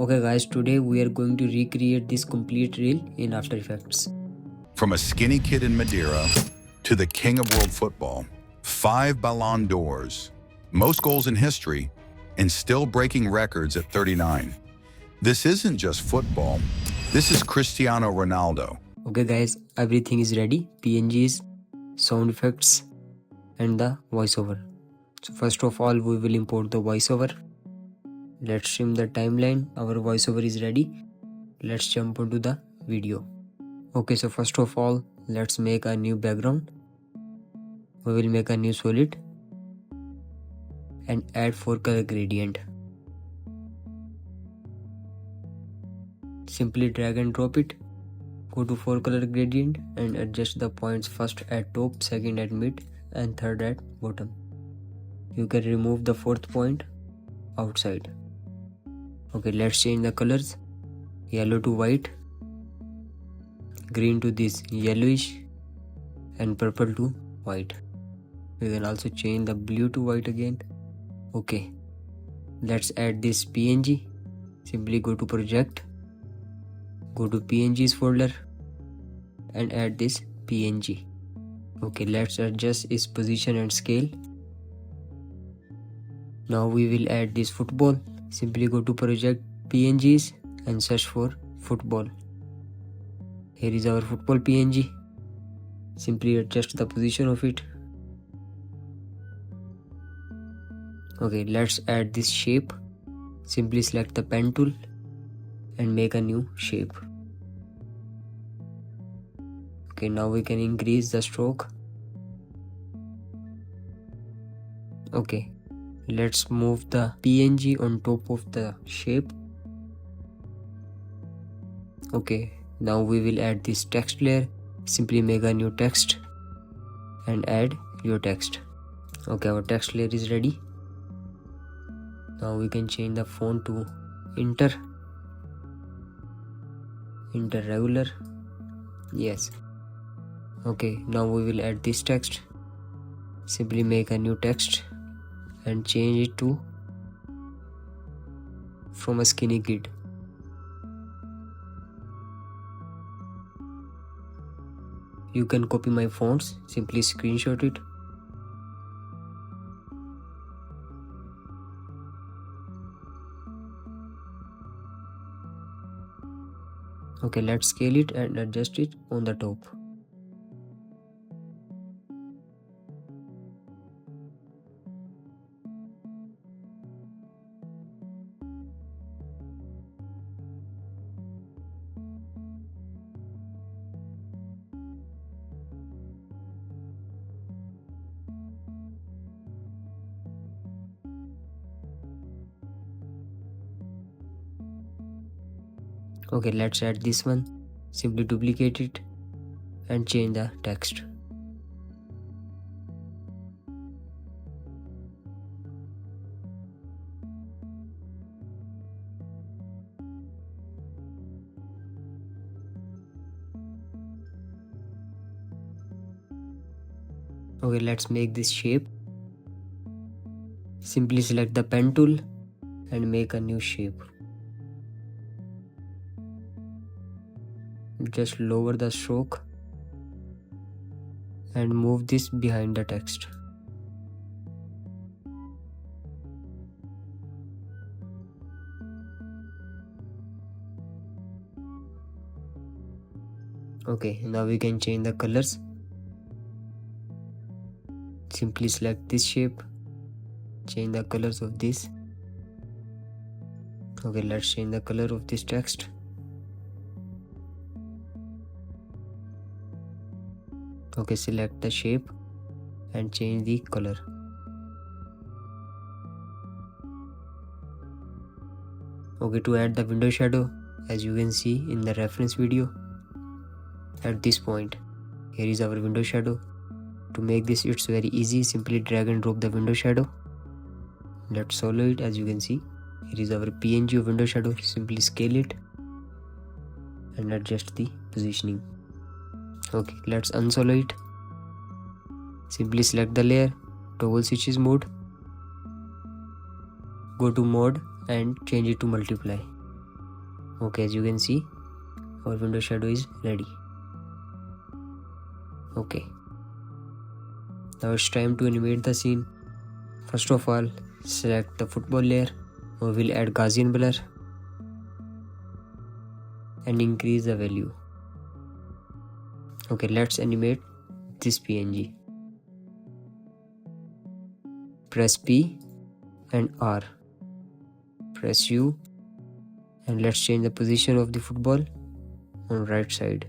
Okay guys, today we are going to recreate this complete reel in After Effects. From a skinny kid in Madeira to the king of world football, 5 Ballon d'Ors, most goals in history, and still breaking records at 39. This isn't just football, this is Cristiano Ronaldo. Okay guys, everything is ready. PNGs, sound effects and the voiceover. So first of all, we will import the voiceover. Let's trim the timeline. Our voiceover is ready. Let's jump into the video. Okay, so first of all, let's make a new background. We will make a new solid and add 4 color gradient. Simply drag and drop it. Go to 4 color gradient and adjust the points first at top, second at mid and third at bottom. You can remove the 4th point outside. Okay, let's change the colors. Yellow to white, green to this yellowish and purple to white. We can also change the blue to white again. Okay, let's add this PNG. Simply go to project, go to PNGs folder and add this PNG. Okay, let's adjust its position and scale. Now we will add this football. Simply go to project PNGs and search for football. Here is our football PNG. Simply adjust the position of it. Okay, let's add this shape. Simply select the pen tool and make a new shape. Okay, now we can increase the stroke. Okay, let's move the PNG on top of the shape. Okay, now we will add this text layer. Simply make a new text and add your text. Okay, our text layer is ready. Now we can change the font to Inter regular. Yes. Okay, now we will add this text. Simply make a new text and change it to from a skinny kid. You can copy my fonts, simply screenshot it. Okay, let's scale it and adjust it on the top. Okay, let's add this one. Simply duplicate it and change the text. Okay, let's make this shape. Simply select the pen tool and make a new shape. Just lower the stroke and move this behind the text. Okay, now we can change the colors. Simply select this shape, change the colors of this. Okay, let's change the color of this text. Okay, select the shape and change the color. Okay, to add the window shadow, as you can see in the reference video, at this point, here is our window shadow. To make this, it's very easy. Simply drag and drop the window shadow. Let's solo it. As you can see, here is our PNG of window shadow. Simply scale it and adjust the positioning. Okay, let's unsolo it. Simply select the layer, toggle switches mode, go to mode and change it to multiply. Okay, as you can see, our window shadow is ready. Okay, now it's time to animate the scene. First of all, select the football layer. We will add Gaussian blur and increase the value. Okay, let's animate this PNG. Press P and R. Press U and let's change the position of the football on right side.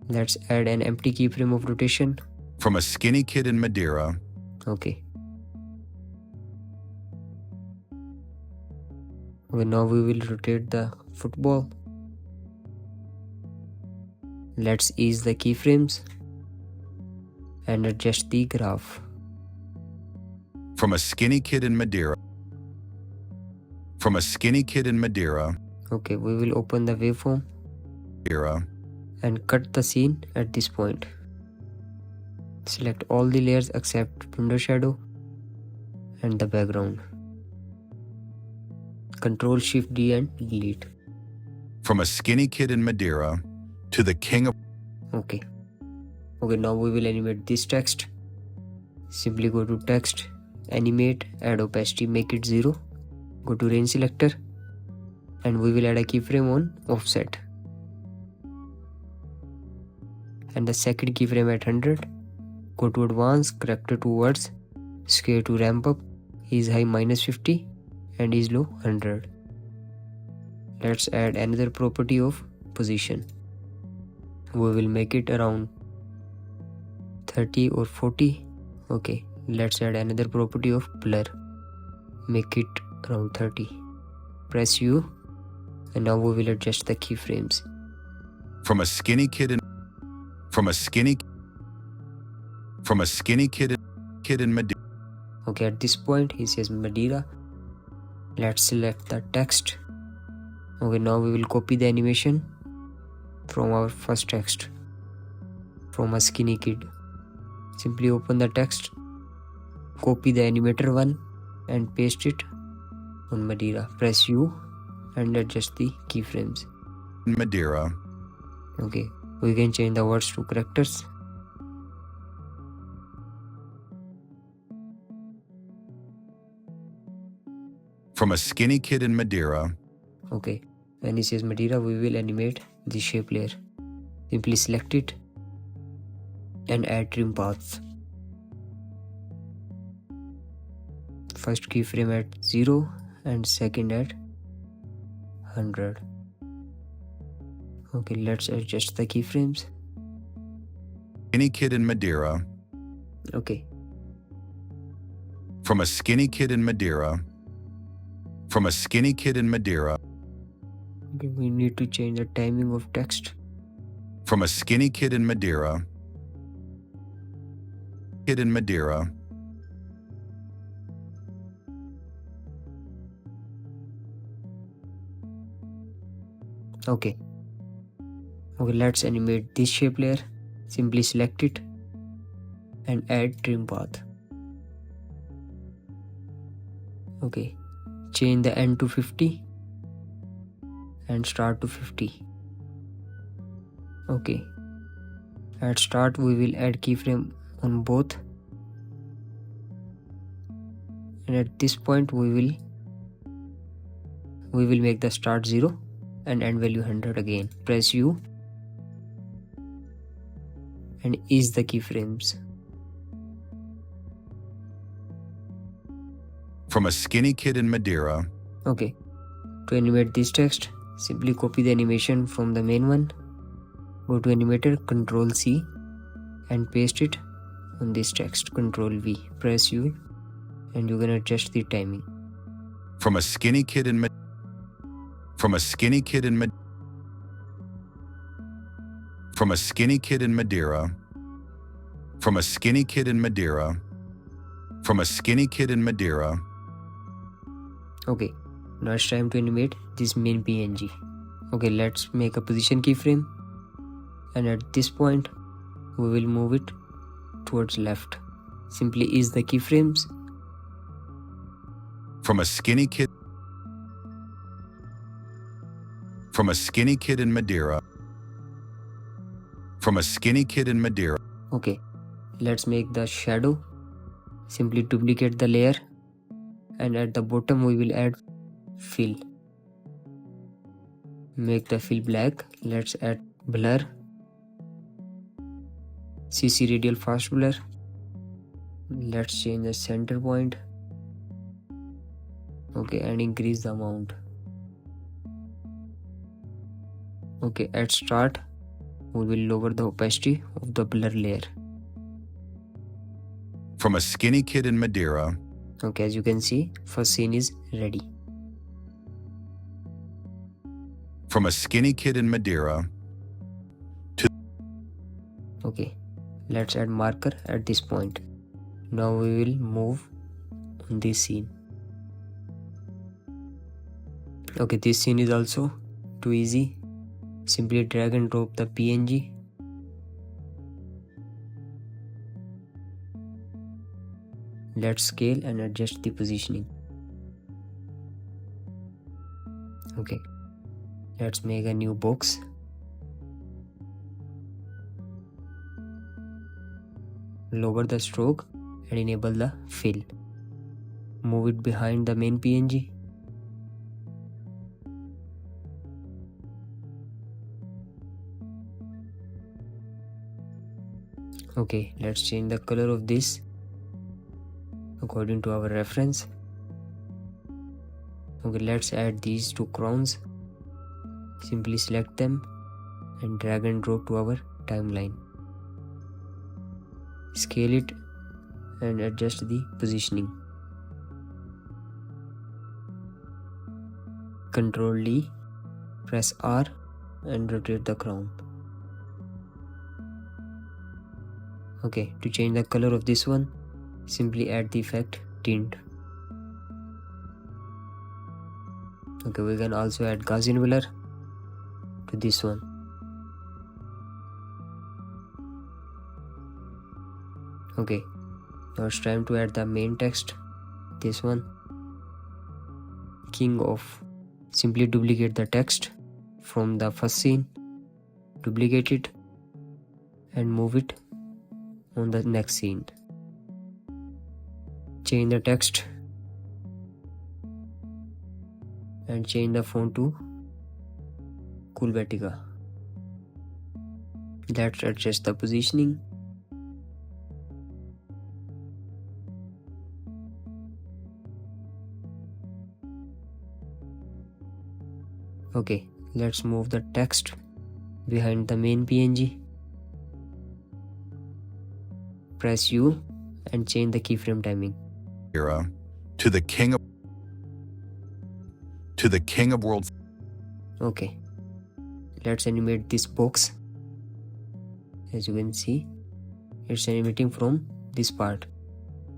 Let's add an empty keyframe of rotation. From a skinny kid in Madeira. Okay. Okay, now we will rotate the football. Let's ease the keyframes and adjust the graph. From a skinny kid in Madeira. From a skinny kid in Madeira. Okay, we will open the waveform and cut the scene at this point. Select all the layers except window shadow and the background. Control Shift D and delete. From a skinny kid in Madeira to the king of... Okay, now we will animate this text. Simply go to text, animate, add opacity, make it 0. Go to range selector and we will add a keyframe on offset. And the second keyframe at 100. Go to advanced, character to words, scale to ramp up, is high -50 and is low 100. Let's add another property of position. We will make it around 30 or 40. Okay, let's add another property of blur. Make it around 30. Press U and now we will adjust the keyframes. From a skinny kid in... From a skinny kid in Madeira. Okay, at this point he says Madeira. Let's select the text. Okay, now we will copy the animation from our first text. From a skinny kid. Simply open the text, copy the animator one and paste it on Madeira. Press U and adjust the keyframes. Madeira. Okay, we can change the words to characters. From a skinny kid in Madeira. Okay, when it says Madeira, we will animate the shape layer. Simply select it and add trim paths. First keyframe at 0 and second at 100. Okay, let's adjust the keyframes. Skinny kid in Madeira. Okay. From a skinny kid in Madeira. From a skinny kid in Madeira. Okay, we need to change the timing of text. From a skinny kid in Madeira. Kid in Madeira. Okay, let's animate this shape layer. Simply select it and add trim path. Okay, change the end to 50 and start to 50. Okay, at start we will add keyframe on both, and at this point we will make the start 0 and end value 100 again. Press U and ease the keyframes. From a skinny kid in Madeira. Okay, to animate this text, simply copy the animation from the main one. Go to animator, Ctrl C and paste it on this text. Ctrl V, press U and you can adjust the timing. From a skinny kid in From a skinny kid in From a skinny kid in Madeira. From a skinny kid in Madeira. From a skinny kid in Madeira. Okay, now it's time to animate this main PNG. Okay, let's make a position keyframe, and at this point we will move it towards left. Simply ease the keyframes. From a skinny kid. From a skinny kid in Madeira. From a skinny kid in Madeira. Okay, let's make the shadow. Simply duplicate the layer, and at the bottom we will add fill. Make the fill black. Let's add blur. CC radial fast blur. Let's change the center point. Okay, and increase the amount. Okay, at start we will lower the opacity of the blur layer. From a skinny kid in Madeira. Okay, as you can see, first scene is ready. From a skinny kid in Madeira. Okay, let's add marker at this point. Now we will move on this scene. Okay, this scene is also too easy. Simply drag and drop the PNG. Let's scale and adjust the positioning. Okay, let's make a new box. Lower the stroke and enable the fill. Move it behind the main PNG. Okay, let's change the color of this according to our reference. Okay, let's add these two crowns. Simply select them and drag and drop to our timeline. Scale it and adjust the positioning. Ctrl D, press R and rotate the crown. Okay, to change the color of this one, simply add the effect tint. Okay, we can also add Gaussian blur to this one. Okay, now it's time to add the main text. This one, King of. Simply duplicate the text from the first scene, duplicate it and move it on the next scene. Change the text and change the font to Coolbatica. Let's adjust the positioning. Okay, let's move the text behind the main PNG. Press U and change the keyframe timing. To the king of world. Okay, let's animate this box. As you can see, it's animating from this part.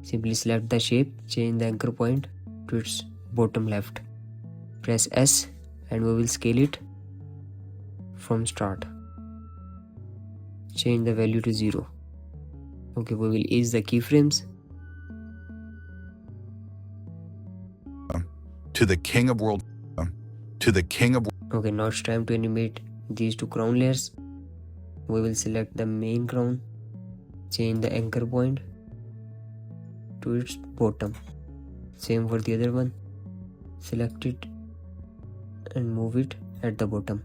Simply select the shape, change the anchor point to its bottom left. Press S and we will scale it from start. Change the value to 0. Okay, we will ease the keyframes. To the king of world. To the king of. Okay, now it's time to animate these two crown layers. We will select the main crown, change the anchor point to its bottom. Same for the other one. Select it and move it at the bottom.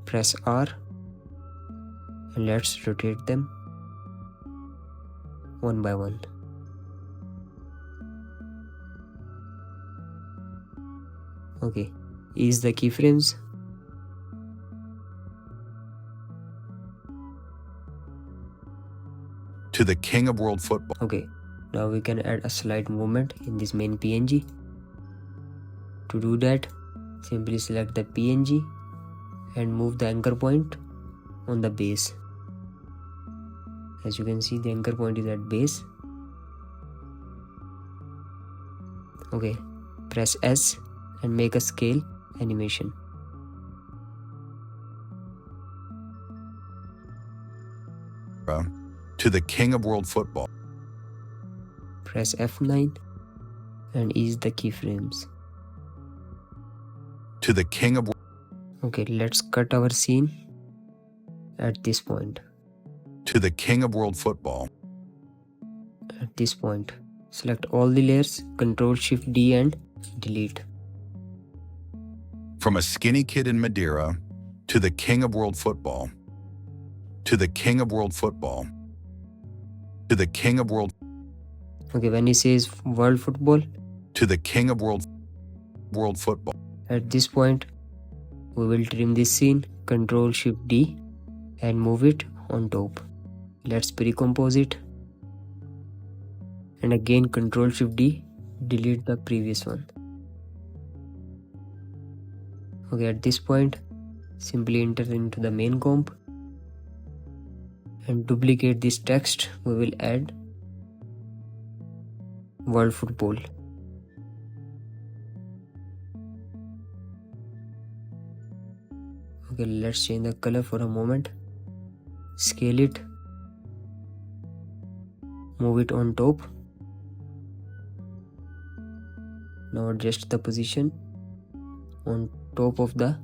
Press R and let's rotate them one by one. Okay, ease the keyframes. To the king of world football. Okay, now we can add a slight movement in this main PNG. To do that, simply select the PNG and move the anchor point on the base. As you can see, the anchor point is at base. Okay, press S and make a scale animation. To the king of world football. Press F9 and ease the keyframes. To the king of. Okay, let's cut our scene at this point. To the king of world football. At this point, select all the layers, Ctrl-Shift-D and delete. From a skinny kid in Madeira to the king of world football. To the king of world football. To the king of world. Okay, when he says world football, To the king of world football. at this point, we will trim this scene, Ctrl-Shift-D and move it on top. Let's pre-compose it. And again Ctrl-Shift-D, delete the previous one. Okay, at this point, simply enter into the main comp and duplicate this text. We will add world football. Okay, let's change the color for a moment. Scale it. Move it on top. Now adjust the position on top of the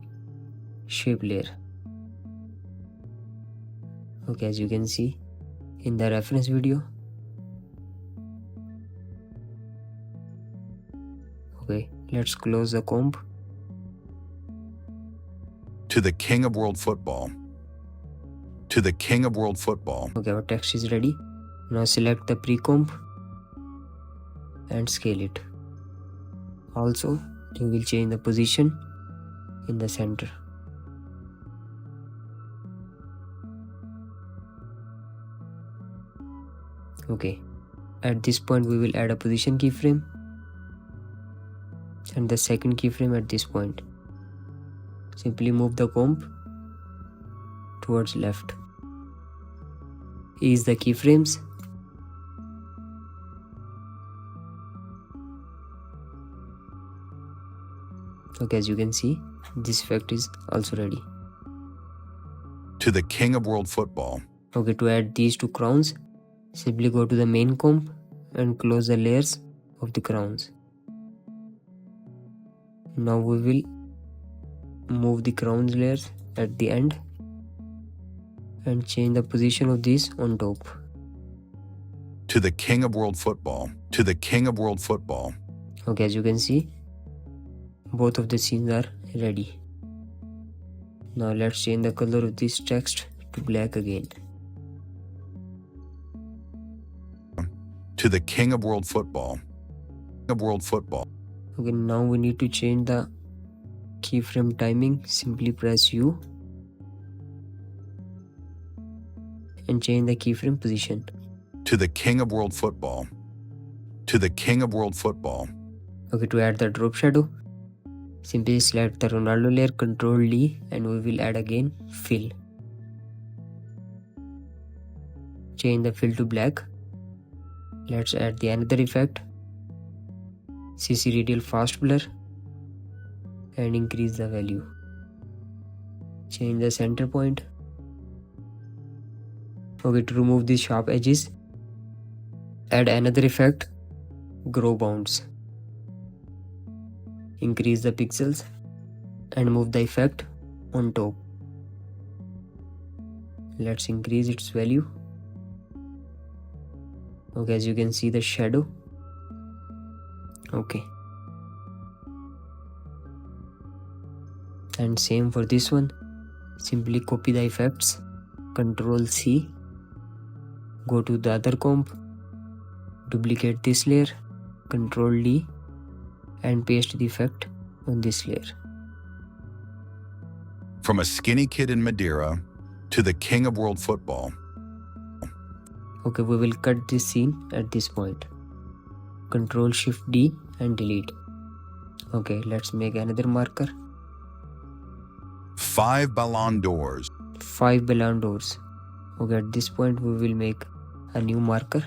shape layer. Okay, as you can see in the reference video. Okay, let's close the comp. To the king of world football. To the king of world football. Okay, our text is ready. Now select the pre-comp and scale it. Also, we will change the position in the center. Okay, at this point we will add a position keyframe and the second keyframe at this point. Simply move the comp towards left. Ease the keyframes. Okay, as you can see, this effect is also ready. To the king of world football. Okay, to add these two crowns, simply go to the main comp and close the layers of the crowns. Now we will move the crowns layers at the end and change the position of these on top. To the king of world football. To the king of world football. Okay, as you can see, both of the scenes are ready. Now let's change the color of this text to black again. To the king of world football. Of world football. Okay, now we need to change the keyframe timing. Simply press U and change the keyframe position. To the king of world football. To the king of world football. Okay, to add the drop shadow, simply select the Ronaldo layer, Ctrl D, and we will add again fill. Change the fill to black. Let's add the another effect, CC radial fast blur, and increase the value. Change the center point. Okay, to remove these sharp edges, add another effect, grow bounds. Increase the pixels and move the effect on top. Let's increase its value. Okay, as you can see the shadow. Okay, and same for this one. Simply copy the effects, Ctrl C, go to the other comp, duplicate this layer, Ctrl D, and paste the effect on this layer. From a skinny kid in Madeira to the king of world football. Okay, we will cut this scene at this point. Ctrl Shift D and delete. Okay, let's make another marker. 5 Ballon d'Ors. 5 Ballon d'Ors. Okay, at this point we will make a new marker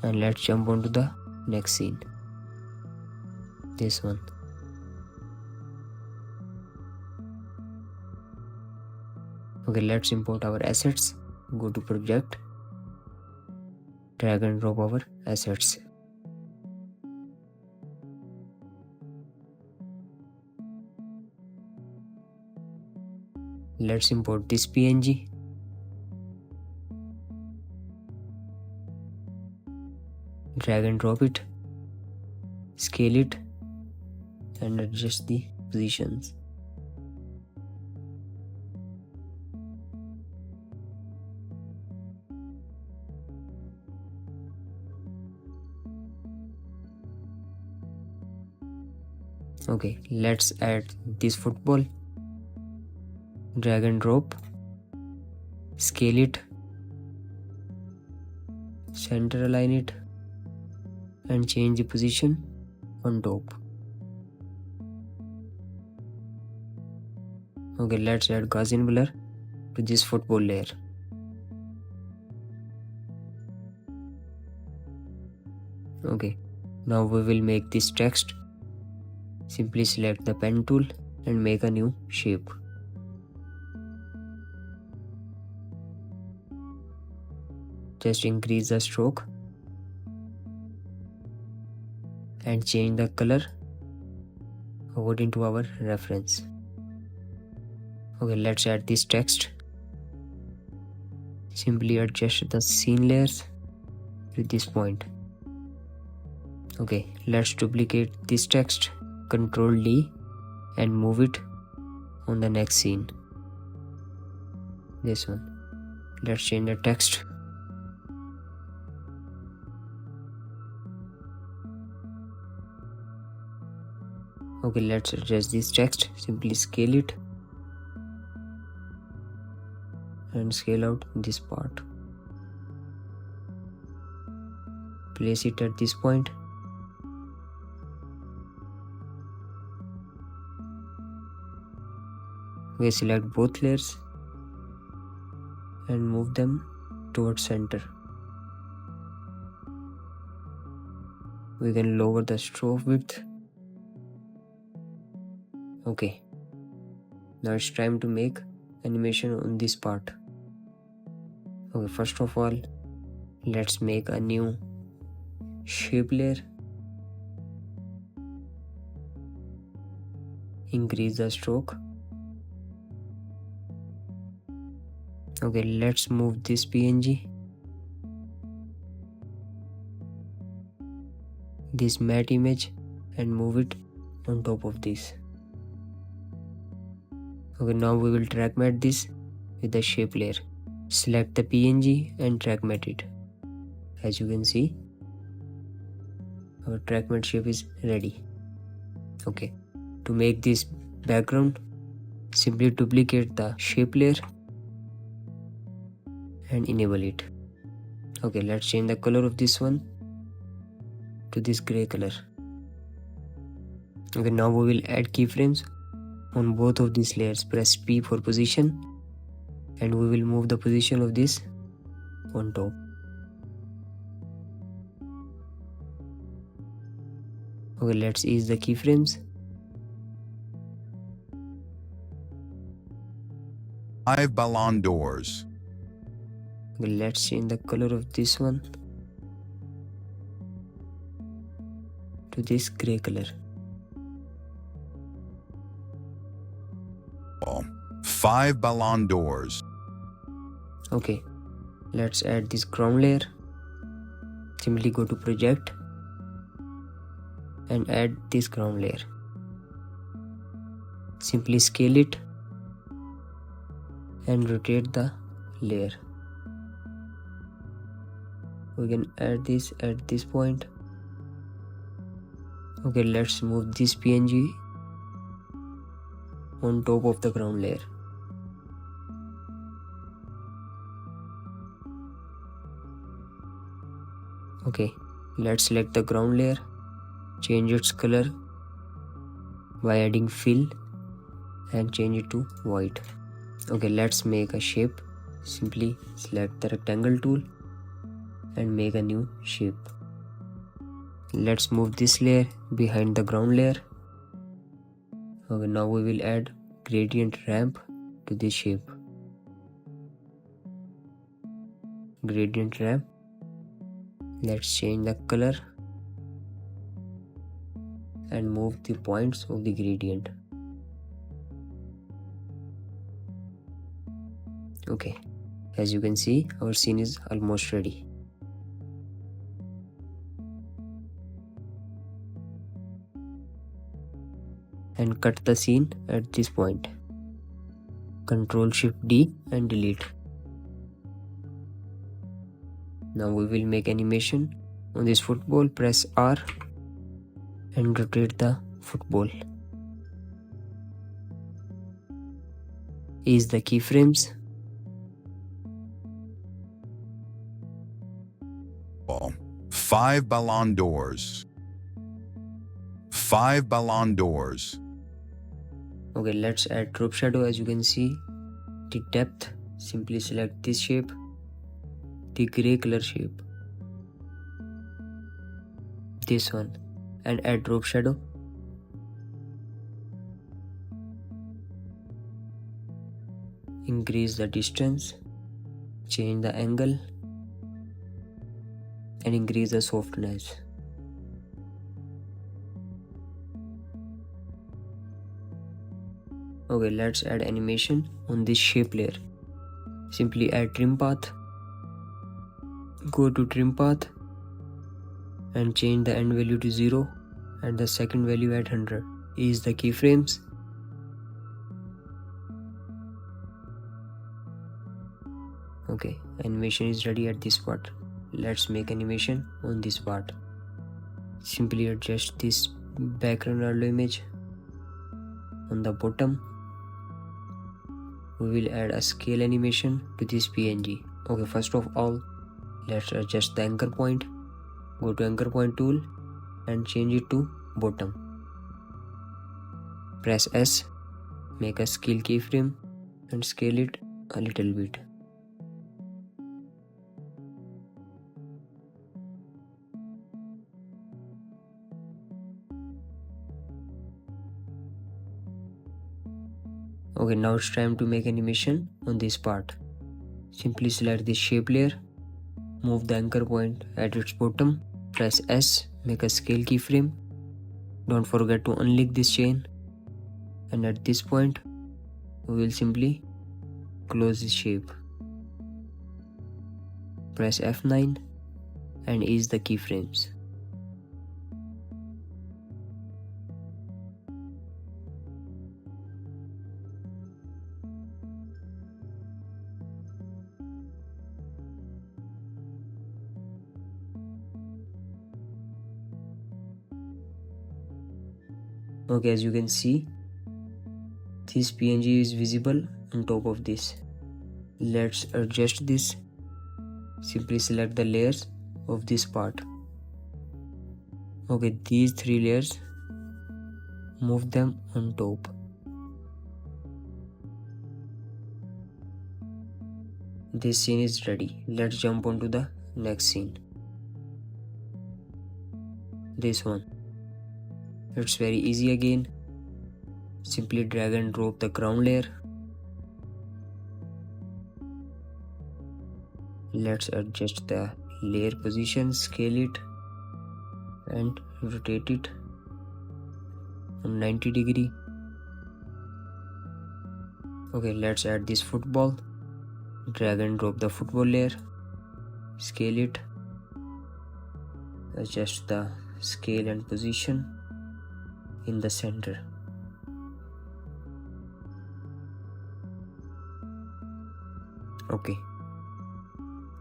and let's jump onto the next scene. This one. Okay, let's import our assets. Go to project, drag and drop our assets. let's import this PNG. Drag and drop it, scale it, and adjust the positions. Okay, let's add this football. Drag and drop, scale it, center align it, and change the position on top. Okay, let's add Gaussian blur to this football layer. Okay, now we will make this text. Simply select the pen tool and make a new shape. Just increase the stroke and change the color according to our reference. Okay, let's add this text. Simply adjust the scene layers to this point. Okay, let's duplicate this text. Ctrl D and move it on the next scene. This one. Let's change the text. Okay, let's adjust this text. Simply scale it and scale out this part. Place it at this point. We select both layers and move them towards center. We can lower the stroke width. Okay, now it's time to make animation on this part. Okay, first of all, let's make a new shape layer. Increase the stroke. Okay, let's move this PNG, this matte image, and move it on top of this. Okay, now we will track matte this with the shape layer. Select the PNG and track matte it. As you can see, our track matte shape is ready. Okay, to make this background, simply duplicate the shape layer and enable it. Okay, let's change the color of this one to this gray color. Okay, now we will add keyframes on both of these layers. Press P for position and we will move the position of this on top. Okay, let's ease the keyframes. 5 Ballon doors. Okay, let's change the color of this one to this gray color. 5 Ballon doors. Okay, let's add this ground layer. Simply go to project and add this ground layer. Simply scale it and rotate the layer. We can add this at this point. Okay, let's move this PNG on top of the ground layer. Okay, let's select the ground layer, change its color by adding fill and change it to white. Okay, let's make a shape. Simply select the rectangle tool and make a new shape. Let's move this layer behind the ground layer. Okay, now we will add gradient ramp to this shape. Gradient ramp. Let's change the color and move the points of the gradient. Okay, as you can see, our scene is almost ready. And cut the scene at this point. Ctrl Shift D and delete. Now we will make animation on this football. Press R and rotate the football. Ease the keyframes. Ball. 5 Ballon d'Ors. 5 Ballon d'Ors. Okay, let's add drop shadow. As you can see, the depth, simply select this shape, the gray color shape, this one, and add drop shadow. Increase the distance, change the angle, and increase the softness. Okay, let's add animation on this shape layer. Simply add trim path. Go to trim path and change the end value to 0 and the second value at 100. Ease the keyframes. Okay, animation is ready at this part. Let's make animation on this part. Simply adjust this background audio image. On the bottom, we will add a scale animation to this PNG. Okay, first of all, let's adjust the anchor point. Go to anchor point tool and change it to bottom. Press S, make a scale keyframe and scale it a little bit. Okay, now it's time to make animation on this part. Simply select this shape layer, move the anchor point at its bottom, press S, make a scale keyframe. Don't forget to unlink this chain, and at this point we will simply close this shape. Press F9 and ease the keyframes. Okay, as you can see, this PNG is visible on top of this. Let's adjust this. Simply select the layers of this part. Okay, these 3 layers, move them on top. This scene is ready. Let's jump onto the next scene. This one. It's very easy again. Simply drag and drop the ground layer. Let's adjust the layer position, scale it and rotate it on 90 degree. Okay, let's add this football. Drag and drop the football layer, scale it, adjust the scale and position in the center. Okay,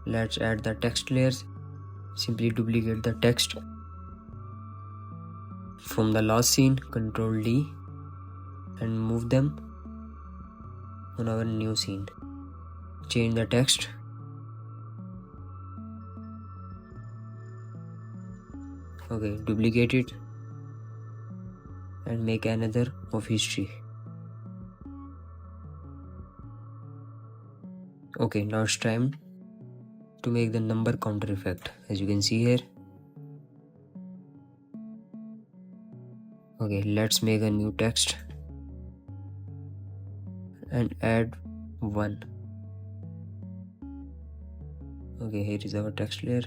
let's add the text layers. Simply duplicate the text from the last scene, Ctrl D, and move them on our new scene. Change the text. Okay, duplicate it and make another of history. Okay, now it's time to make the number counter effect, as you can see here. Okay, let's make a new text and add 1. Okay, here is our text layer.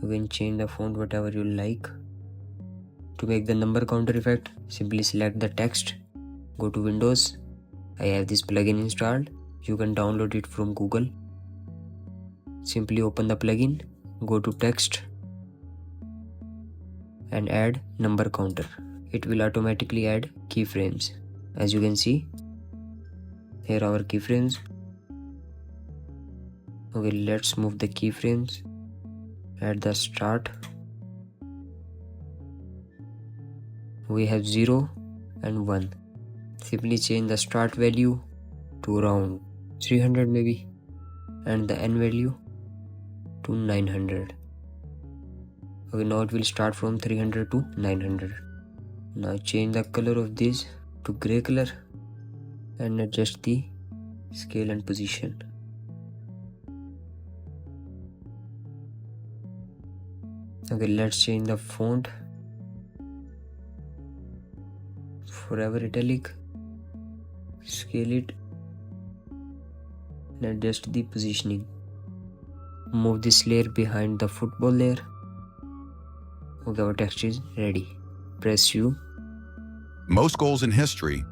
You can change the font whatever you like. To make the number counter effect, simply select the text, go to Windows, I have this plugin installed. You can download it from Google. Simply open the plugin, go to text and add number counter. It will automatically add keyframes. As you can see, here are our keyframes. Okay, let's move the keyframes at the start. We have 0 and 1. Simply change the start value to around 300 maybe, and the end value to 900. Okay, now it will start from 300 to 900. Now change the color of this to gray color and adjust the scale and position. Okay, let's change the font. Forever Italic. Scale it and adjust the positioning. Move this layer behind the football layer. Okay, our text is ready. Press U. Most goals in history.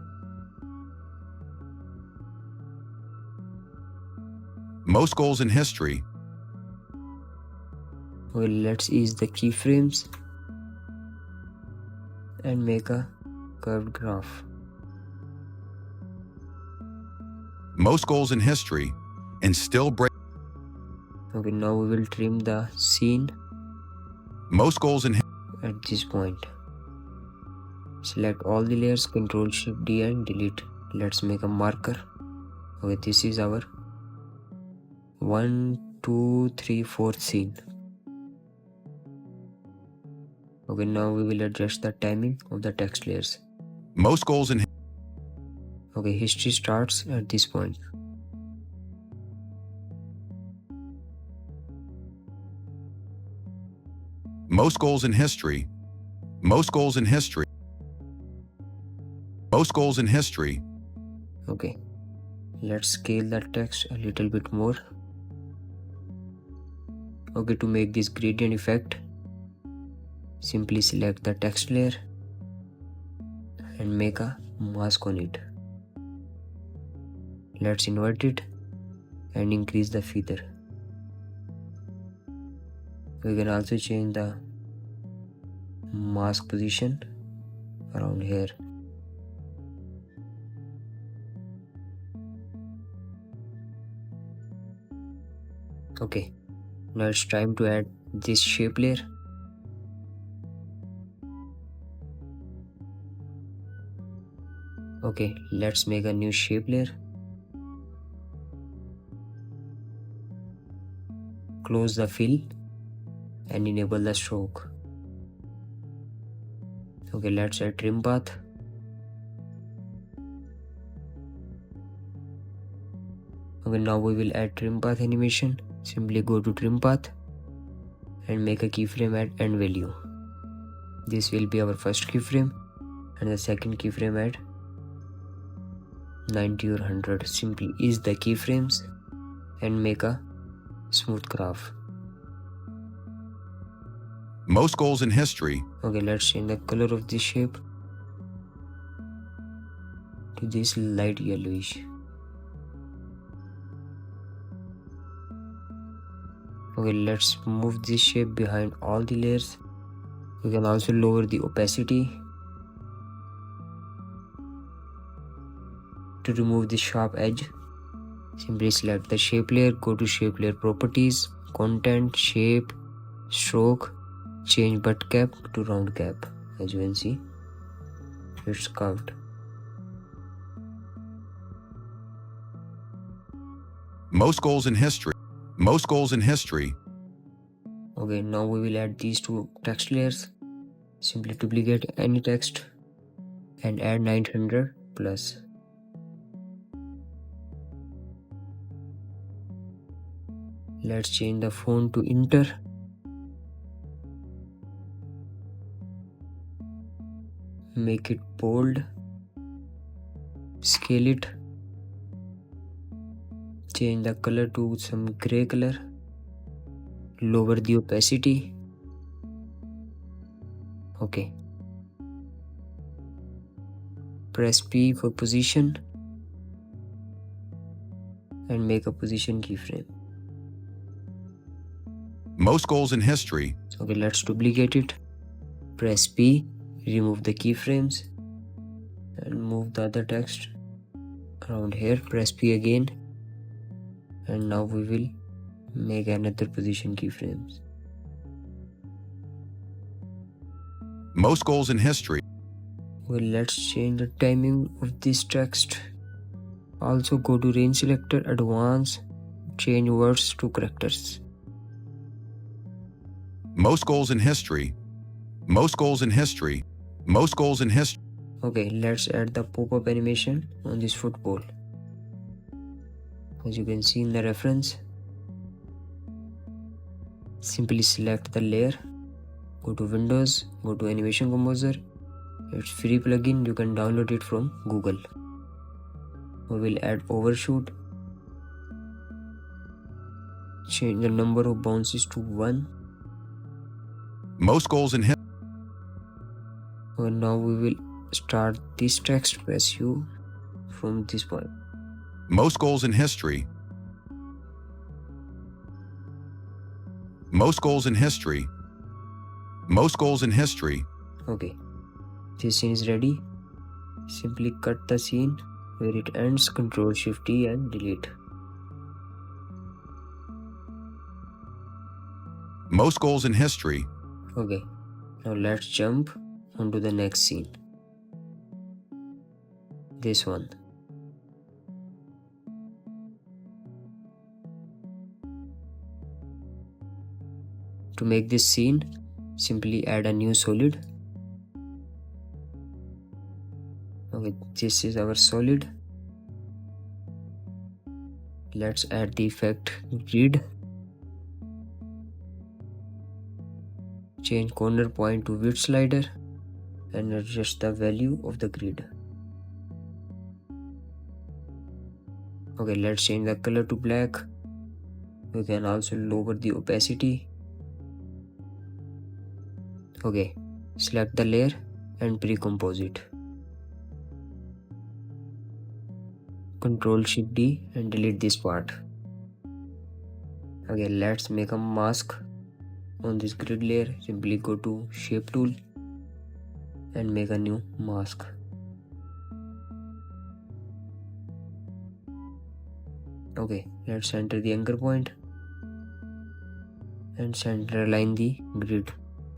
Most goals in history. Okay, let's ease the keyframes and make a curved graph. Most goals in history and still break. Okay, now we will trim the scene Most goals in at this point. Select all the layers, Ctrl Shift D and delete. Let's make a marker. Okay, this is our 1, 2, 3, 4 scene. Okay, now we will adjust the timing of the text layers. most goals in Okay, history starts at this point. most goals in history. Most goals in history. Most goals in history. Okay, let's scale the text a little bit more. Okay, to make this gradient effect, simply select the text layer and make a mask on it. Let's invert it and increase the feather. We can also change the mask position around here. Okay, now it's time to add this shape layer. Okay, let's make a new shape layer. Close the fill and enable the stroke. Okay, let's add trim path. Okay, now we will add trim path animation. Simply go to trim path and make a keyframe at end value. This will be our first keyframe and the second keyframe at 90 or 100. Simply ease the keyframes and make a smooth graph. Most goals in history. Okay, let's change the color of this shape to this light yellowish. Okay, let's move this shape behind all the layers. We can also lower the opacity to remove the sharp edge. Simply select the shape layer, go to shape layer properties, content, shape, stroke, change butt cap to round cap. As you can see, it's curved. Most goals in history. Most goals in history. Okay, now we will add these two text layers. Simply duplicate any text and add 900 plus. Let's change the font to Inter. Make it bold. Scale it. Change the color to some gray color. Lower the opacity. Okay. Press P for position and make a position keyframe. Most goals in history. Okay, let's duplicate it. Press P, remove the keyframes and move the other text around here. Press P again, and now we will make another position keyframes. Most goals in history. Well, let's change the timing of this text. Also go to range selector, advanced, change words to characters. Most goals in history. Most goals in history. Most goals in history. Okay, let's add the pop-up animation on this football. As you can see in the reference, simply select the layer, go to Windows, go to Animation Composer. It's free plugin, you can download it from Google. We will add overshoot, change the number of bounces to 1. Most goals in history. And now we will start this text. Press U from this point. Most goals in history. Most goals in history. Most goals in history. Okay, this scene is ready. Simply cut the scene where it ends, Ctrl Shift T and delete. Most goals in history. Okay, now let's jump onto the next scene. This one. To make this scene, simply add a new solid. Okay, this is our solid. Let's add the effect grid. Change corner point to width slider and adjust the value of the grid. Okay, let's change the color to black. We can also lower the opacity. Okay, select the layer and pre-compose it. Ctrl Shift D and delete this part. Okay, let's make a mask on this grid layer. Simply go to Shape tool and make a new mask. Okay, let's center the anchor point and center align the grid.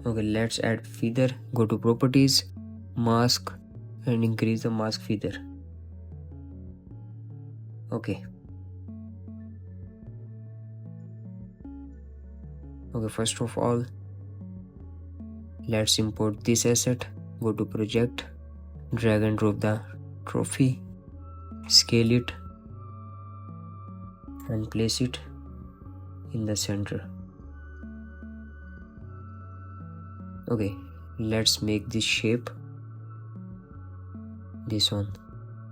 Okay, let's add feather. Go to properties, mask, and increase the mask feather. Okay. Okay, first of all, let's import this asset. Go to project, drag and drop the trophy, scale it, and place it in the center. Okay, let's make this shape. This one.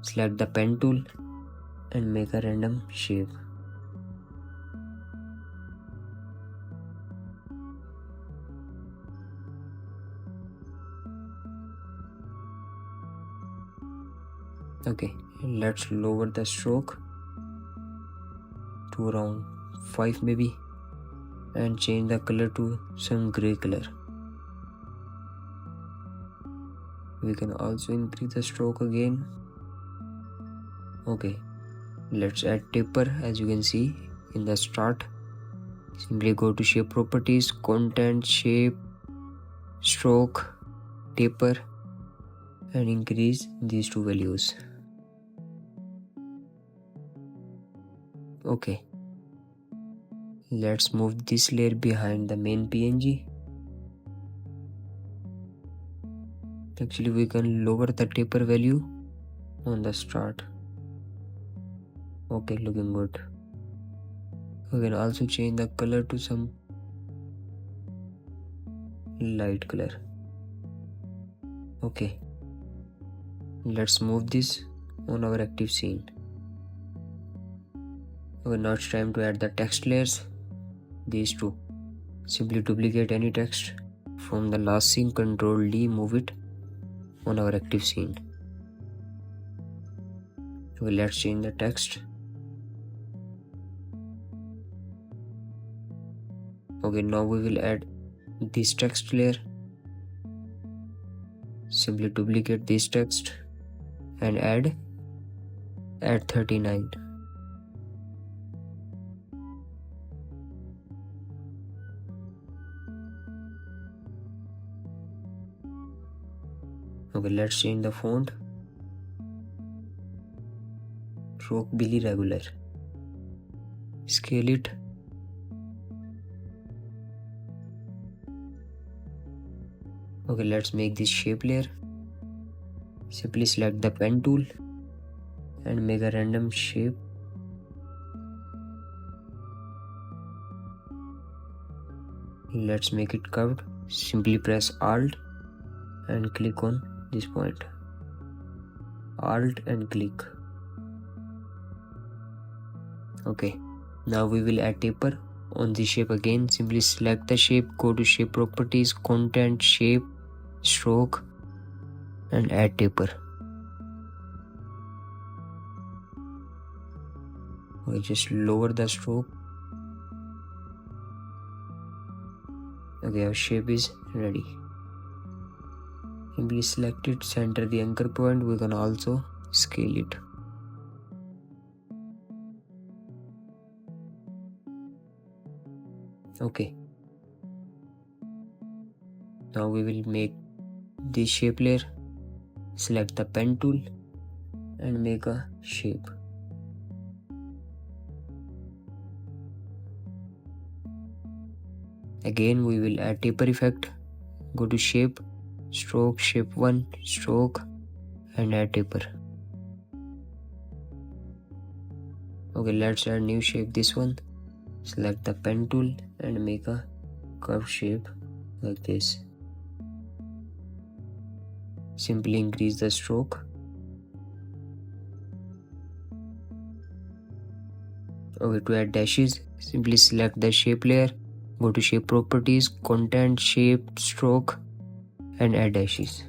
Select the pen tool and make a random shape. Okay, let's lower the stroke to around 5 maybe, and change the color to some gray color. We can also increase the stroke again. Okay, let's add taper. As you can see in the start, simply go to shape properties, content, shape, stroke, taper, and increase these two values. Okay, let's move this layer behind the main PNG. Actually, we can lower the taper value on the start. Okay, looking good. We can also change the color to some light color. Okay, let's move this on our active scene. Okay, now it's time to add the text layers. These two. Simply duplicate any text from the last scene, Ctrl D, move it on our active scene. Okay, let's change the text. Okay, now we will add this text layer. Simply duplicate this text and add 39. Okay, let's change the font. Stroke Billy regular. Scale it. Okay, let's make this shape layer. Simply select the pen tool and make a random shape. Let's make it curved. Simply press Alt and click on this point. Alt and click. Okay, now we will add taper on the shape again. Simply select the shape, go to shape properties, content, shape, stroke, and add taper. Okay, just lower the stroke. Okay, our shape is ready. Simply select it, center the anchor point. We can also scale it. Okay, now we will make this shape layer. Select the pen tool and make a shape. Again we will add taper effect. Go to shape, stroke, shape 1, stroke, and add taper. Okay, let's add new shape, this one. Select the pen tool and make a curved shape like this. Simply increase the stroke. Okay, to add dashes, simply select the shape layer, go to shape properties, content, shape, stroke, and add dashes.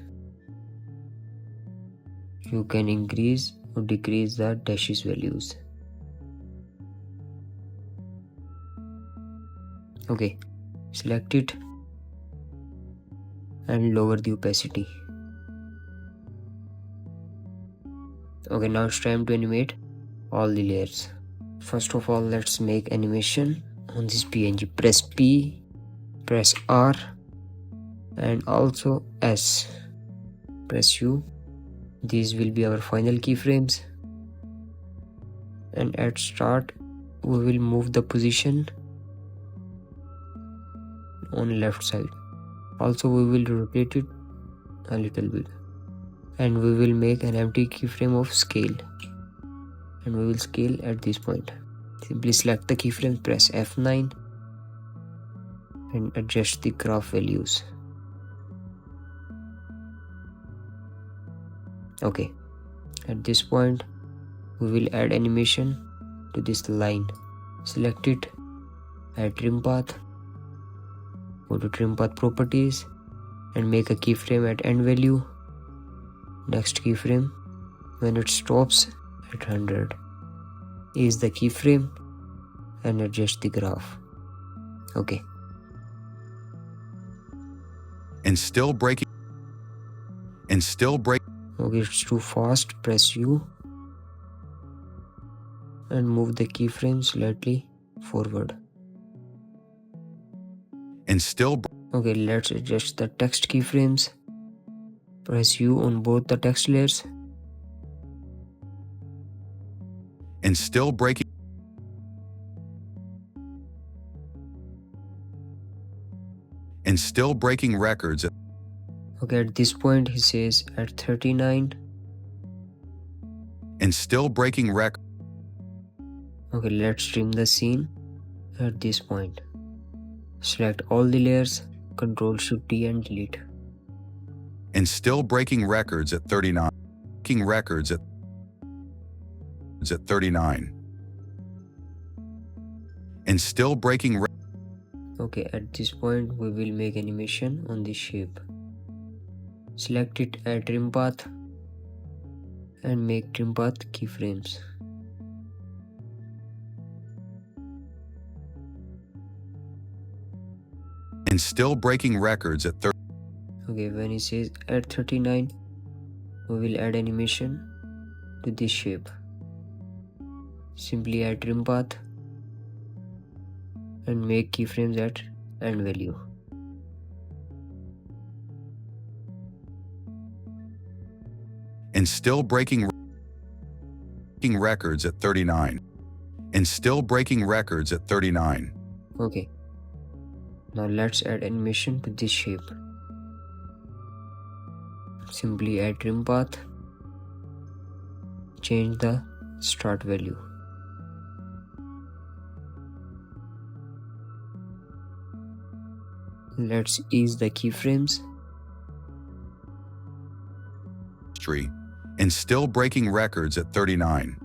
You can increase or decrease the dashes values. Okay, select it and lower the opacity. Okay, now it's time to animate all the layers. First of all, let's make animation on this PNG. Press P, press R, and also S. Press U. These will be our final keyframes. And at start, we will move the position on left side. Also, we will rotate it a little bit. And we will make an empty keyframe of scale. And we will scale at this point. Simply select the keyframe, press F9 and adjust the graph values. Okay, at this point we will add animation to this line. Select it, add trim path, go to trim path properties and make a keyframe at end value. Next keyframe when it stops at 100. Is the keyframe and adjust the graph. Okay. And still breaking. Okay, it's too fast. Press U and move the keyframe slightly forward. Okay, let's adjust the text keyframes. Press U on both the text layers. And still breaking. And still breaking records. Okay, at this point he says at 39. And still breaking records. Okay, let's trim the scene at this point. Select all the layers, Ctrl-Shift-D and delete. And still breaking records at 39. Breaking records at 39. And still breaking. Okay, at this point we will make animation on this shape. Select it, add trim path and make trim path keyframes. and still breaking records at 30. Okay, when it says at 39, we will add animation to this shape. Simply add trim path and make keyframes at end value. And still breaking records at 39. And still breaking records at 39. Okay, now let's add animation to this shape. Simply add trim path, change the start value. Let's ease the keyframes. And still breaking records at 39.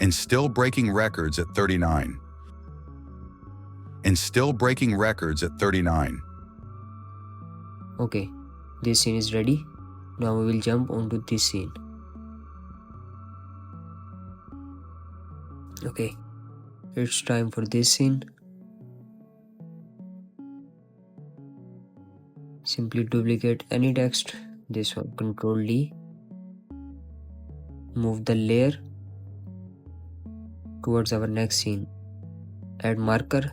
And still breaking records at 39. And still breaking records at 39. Okay, this scene is ready. Now we will jump onto this scene. Okay, it's time for this scene. Simply duplicate any text, this one, Ctrl D. Move the layer towards our next scene. Add marker.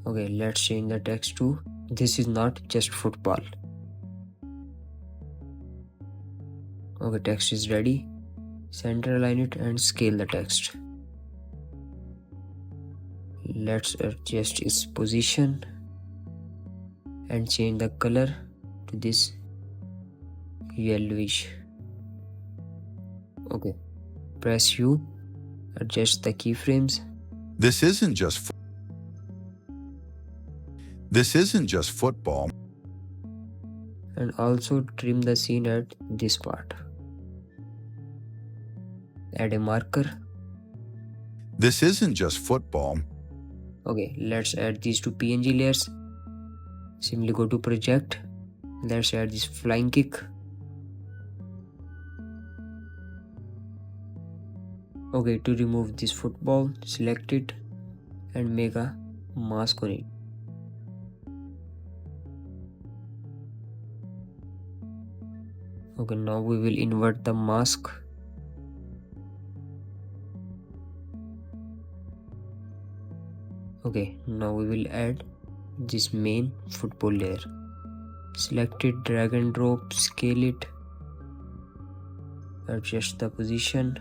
Okay, let's change the text to "This is not just football." Okay, text is ready. Center align it and scale the text. Let's adjust its position and change the color to this yellowish. Okay, press U, adjust the keyframes. This isn't just football. And also trim the scene at this part. Add a marker. This isn't just football. Okay, let's add these two PNG layers. Simply go to project. Let's add this flying kick. Okay, to remove this football, select it and make a mask on it. Okay, now we will invert the mask. Okay, now we will add this main football layer. Select it, drag and drop, scale it, adjust the position.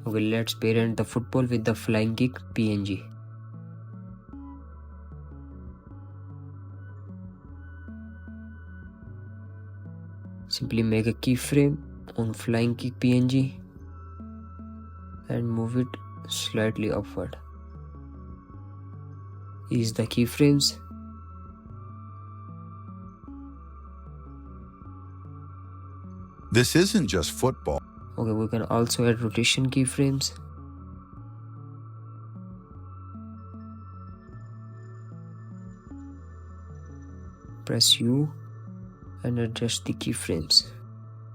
Okay, let's parent the football with the flying kick PNG. Simply make a keyframe on flying kick PNG and move it slightly upward. Ease the keyframes. This isn't just football. Okay, we can also add rotation keyframes. Press U and adjust the keyframes.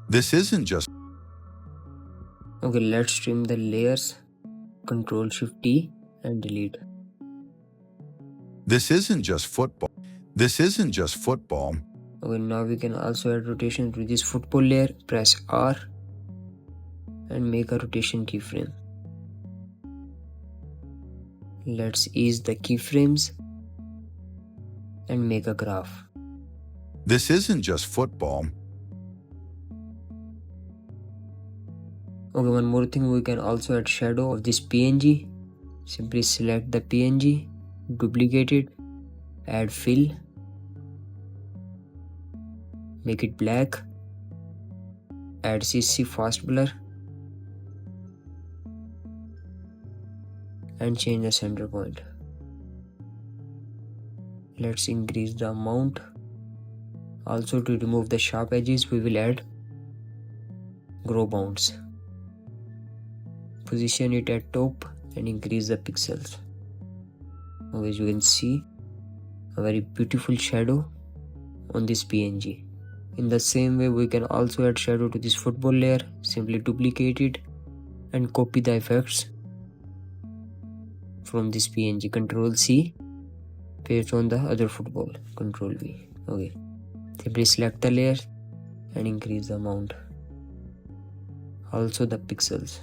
This isn't just. Okay, let's trim the layers. Ctrl Shift T and delete. This isn't just football. This isn't just football. Okay, now we can also add rotation to this football layer. Press R and make a rotation keyframe. Let's ease the keyframes and make a graph. This isn't just football. Okay, one more thing, we can also add shadow of this PNG. Simply select the PNG, duplicate it, add fill, make it black, add CC fast blur and change the center point. Let's increase the amount. Also, to remove the sharp edges, we will add grow bounds. Position it at top and increase the pixels. Now, as you can see, a very beautiful shadow on this PNG. In the same way, we can also add shadow to this football layer. Simply duplicate it, and copy the effects from this PNG. Control C, paste on the other football. Control V. Okay. Simply select the layer and increase the amount. Also the pixels.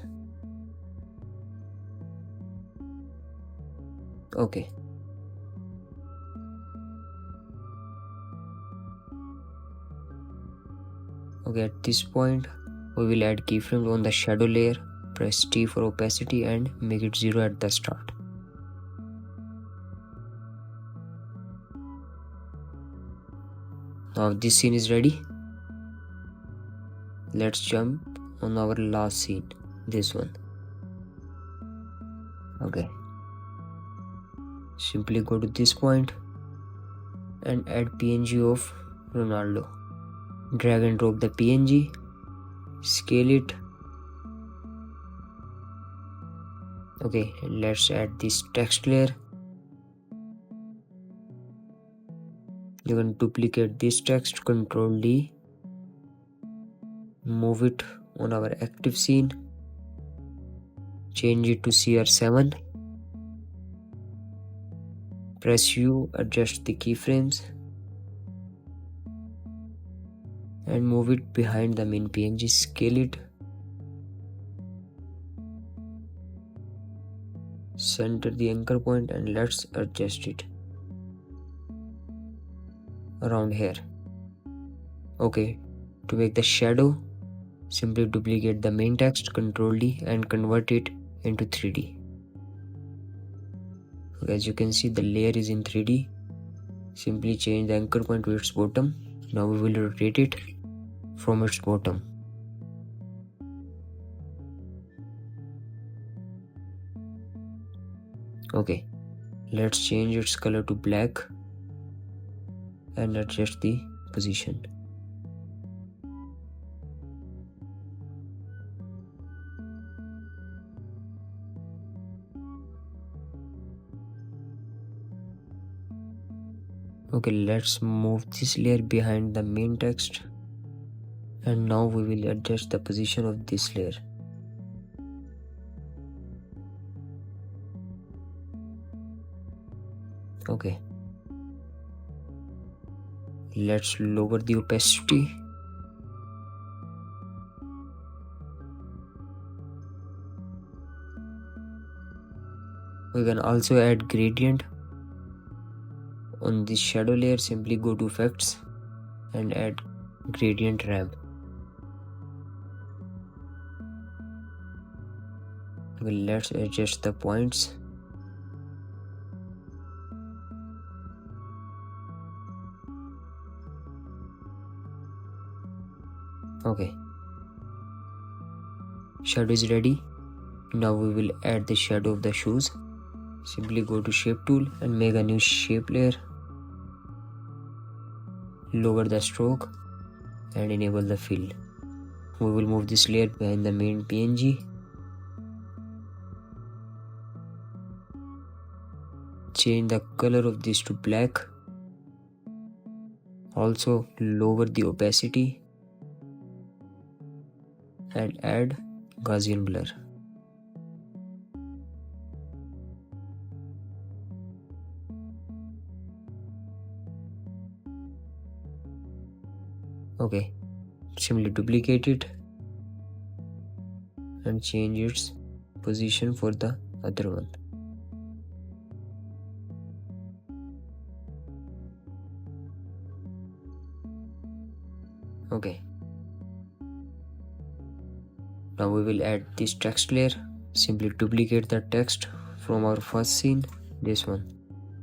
Okay. Okay, at this point we will add keyframes on the shadow layer. Press T for opacity and make it 0 at the start. Now this scene is ready. Let's jump on our last scene, this one. Okay. Simply go to this point and add PNG of Ronaldo. Drag and drop the PNG, scale it. Okay, let's add this text layer. You can duplicate this text, Control D. Move it on our active scene. Change it to CR7. Press U, adjust the keyframes and move it behind the main PNG. Scale it. Center the anchor point and let's adjust it around here. Okay, to make the shadow, simply duplicate the main text, Control D, and convert it into 3D. Okay, as you can see, the layer is in 3D. Simply change the anchor point to its bottom. Now we will rotate it from its bottom. Okay, let's change its color to black and adjust the position. Okay, let's move this layer behind the main text, and now we will adjust the position of this layer. Okay, let's lower the opacity. We can also add gradient on this shadow layer. Simply go to effects and add gradient ramp. Okay, let's adjust the points. Okay, shadow is ready. Now we will add the shadow of the shoes. Simply go to shape tool and make a new shape layer. Lower the stroke and enable the fill. We will move this layer behind the main PNG. Change the color of this to black. Also lower the opacity and add Gaussian blur. Okay, simply duplicate it and change its position for the other one. Okay, now we will add this text layer. Simply duplicate the text from our first scene, this one.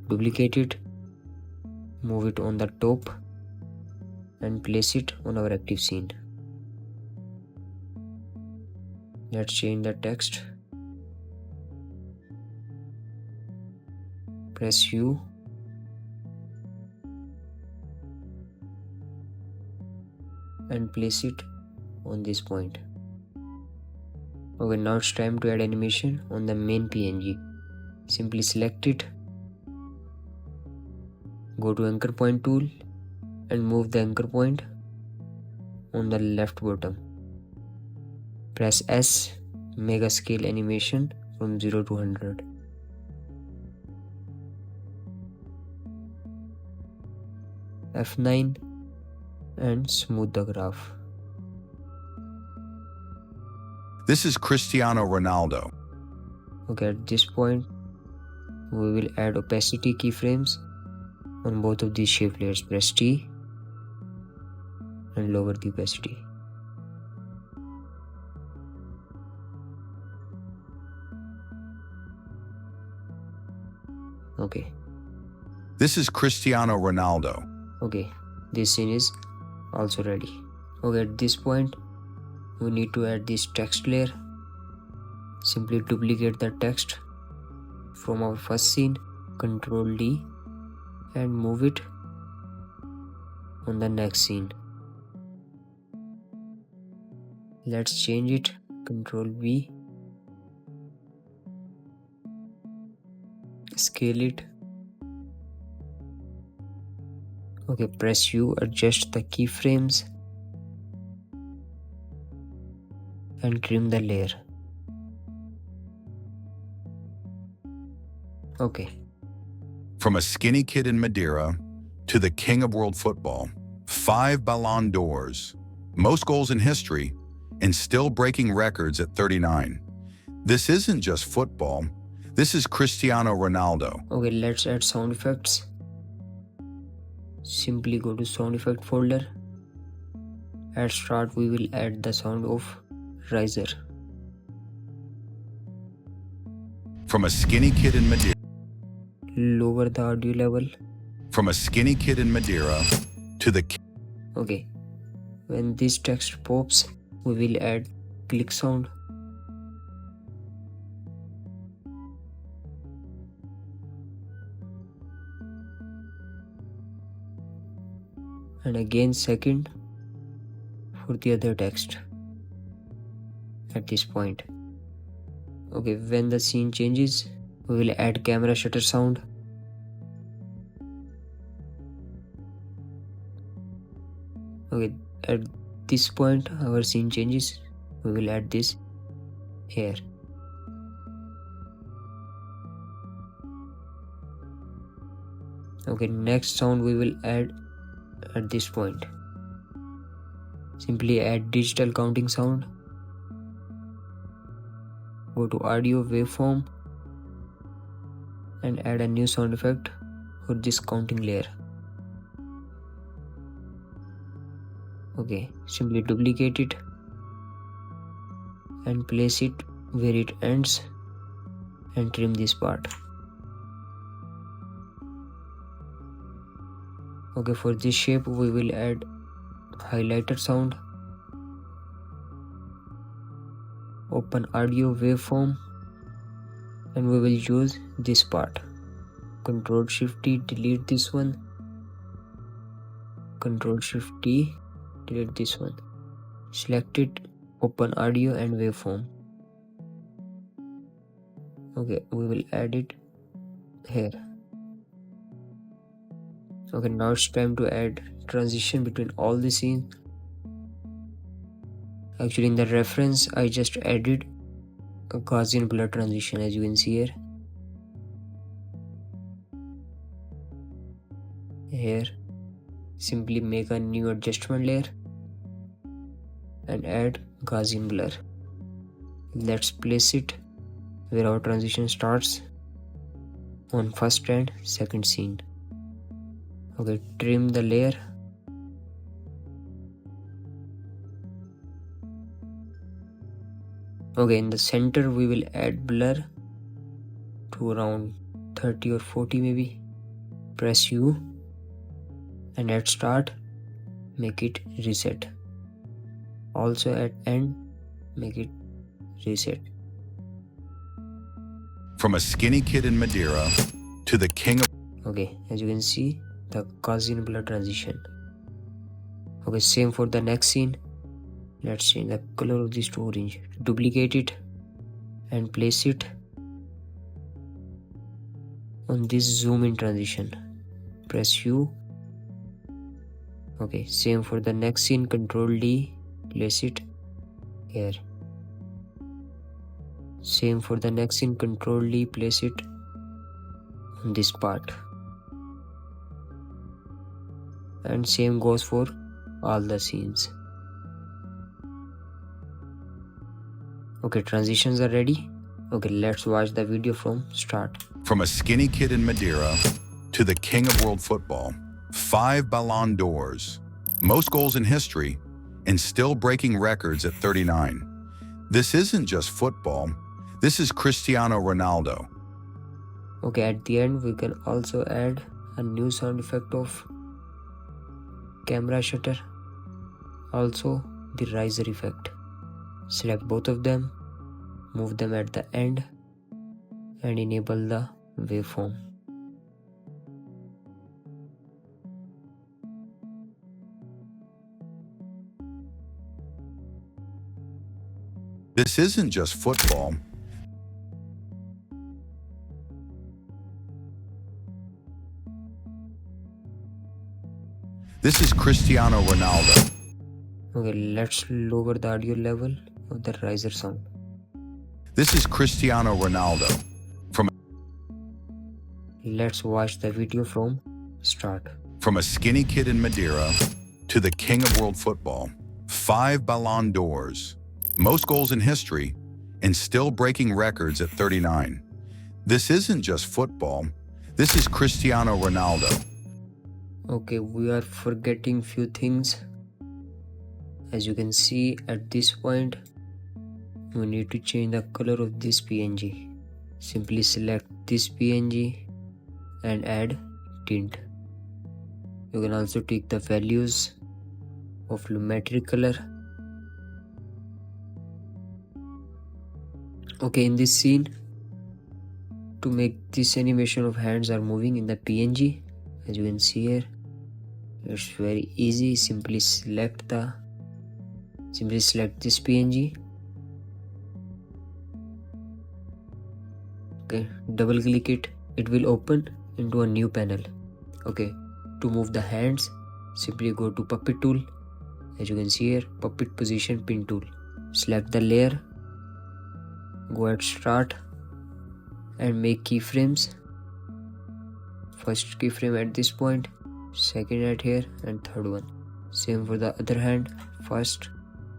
Duplicate it, move it on the top and place it on our active scene. Let's change the text. Press U. And place it on this point. Okay, now it's time to add animation on the main PNG. Simply select it. Go to anchor point tool and move the anchor point on the left bottom. Press S, make a scale animation from 0 to 100. F9 and smooth the graph. This is Cristiano Ronaldo. Okay, at this point, we will add opacity keyframes on both of these shape layers. Press T and lower the opacity. Okay. This is Cristiano Ronaldo. Okay, this scene is also ready. Okay, at this point, we need to add this text layer. Simply duplicate the text from our first scene, Ctrl D, and move it on the next scene. Let's change it, Ctrl V, scale it. Okay, press U, adjust the keyframes and trim the layer. Okay. From a skinny kid in Madeira to the king of world football, 5 Ballon d'Ors, most goals in history, and still breaking records at 39. This isn't just football, this is Cristiano Ronaldo. Okay, let's add sound effects. Simply go to sound effect folder. At start, we will add the sound of riser. From a skinny kid in Madeira. Lower the audio level. From a skinny kid in Madeira to the... Okay. When this text pops, we will add click sound. And again second for the other text at this point. Okay, when the scene changes, we will add camera shutter sound. Okay, at this point our scene changes. We will add this here. Okay, next sound we will add at this point. Simply add digital counting sound. Go to audio waveform and add a new sound effect for this counting layer. Okay, simply duplicate it and place it where it ends and trim this part. Okay, for this shape we will add highlighter sound. Open audio waveform and we will use this part. Ctrl Shift T, delete this one. Ctrl Shift T, delete this one. Select it, open audio and waveform. Okay, we will add it here. Okay, now it's time to add transition between all the scenes. Actually, in the reference, I just added a Gaussian blur transition, as you can see here. Here, simply make a new adjustment layer and add Gaussian blur. Let's place it where our transition starts on first and second scene. Okay, trim the layer. Okay, in the center we will add blur to around 30 or 40 maybe. Press U and at start make it reset. Also at end make it reset. From a skinny kid in Madeira to the king of... Okay, as you can see, the Gaussian blur transition. Okay, same for the next scene. Let's change the color of this to orange. Duplicate it and place it on this zoom in transition. Press U. Okay, same for the next scene. Ctrl D, place it here. Same for the next scene, Control D, place it on this part. And same goes for all the scenes. Okay, transitions are ready. Okay, let's watch the video from start. From a skinny kid in Madeira to the king of world football, 5 Ballon d'Ors, most goals in history, and still breaking records at 39. This isn't just football, this is Cristiano Ronaldo. Okay, at the end we can also add a new sound effect of camera shutter, also the riser effect. Select both of them, move them at the end, and enable the waveform. This isn't just football. This is Cristiano Ronaldo. Okay, let's lower the audio level of the riser sound. This is Cristiano Ronaldo. Let's watch the video from start. From a skinny kid in Madeira to the king of world football, 5 Ballon d'Ors, most goals in history, and still breaking records at 39. This isn't just football, this is Cristiano Ronaldo. Okay, we are forgetting few things. As you can see at this point, we need to change the color of this PNG. Simply select this PNG and add tint. You can also tweak the values of lumetri color. Okay, in this scene, to make this animation of hands are moving in the PNG, as you can see here, it's very easy. Simply select this PNG. Okay, double click it, it will open into a new panel. Okay, to move the hands, simply go to puppet tool. As you can see here, puppet position pin tool. Select the layer, go at start and make keyframes. First keyframe at this point, second at here, and third one. Same for the other hand, first,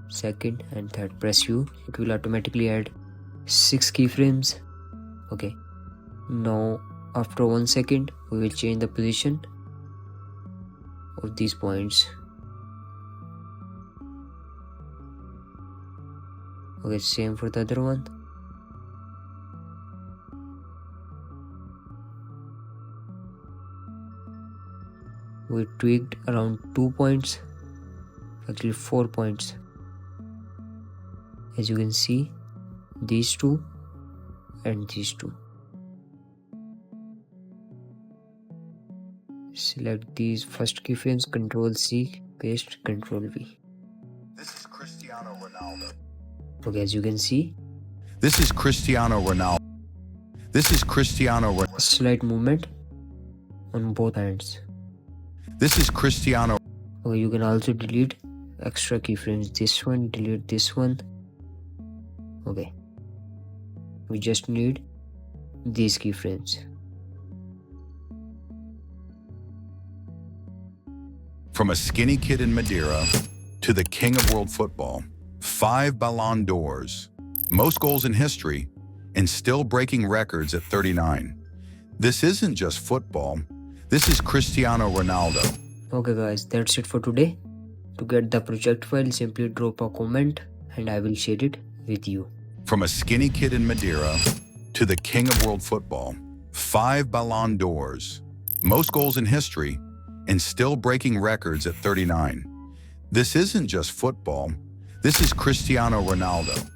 second and third. Press U, it will automatically add 6 keyframes. Okay, now after 1 second we will change the position of these points. Okay, same for the other one. We tweaked around 2 points, actually 4 points. As you can see, these two and these two. Select these first keyframes, Ctrl C, paste, Ctrl V. This is Cristiano Ronaldo. Okay, as you can see, This is Cristiano Ronaldo. This is Cristiano Ronaldo. slight movement on both hands. This is Cristiano. Okay, you can also delete extra keyframes. This one, delete this one. Okay, we just need these keyframes. From a skinny kid in Madeira to the king of world football, 5 Ballon d'Ors, most goals in history, and still breaking records at 39. This isn't just football, this is Cristiano Ronaldo. Okay guys, that's it for today. To get the project file, simply drop a comment and I will share it with you. From a skinny kid in Madeira to the king of world football, 5 Ballon d'Ors, most goals in history, and still breaking records at 39. This isn't just football, this is Cristiano Ronaldo.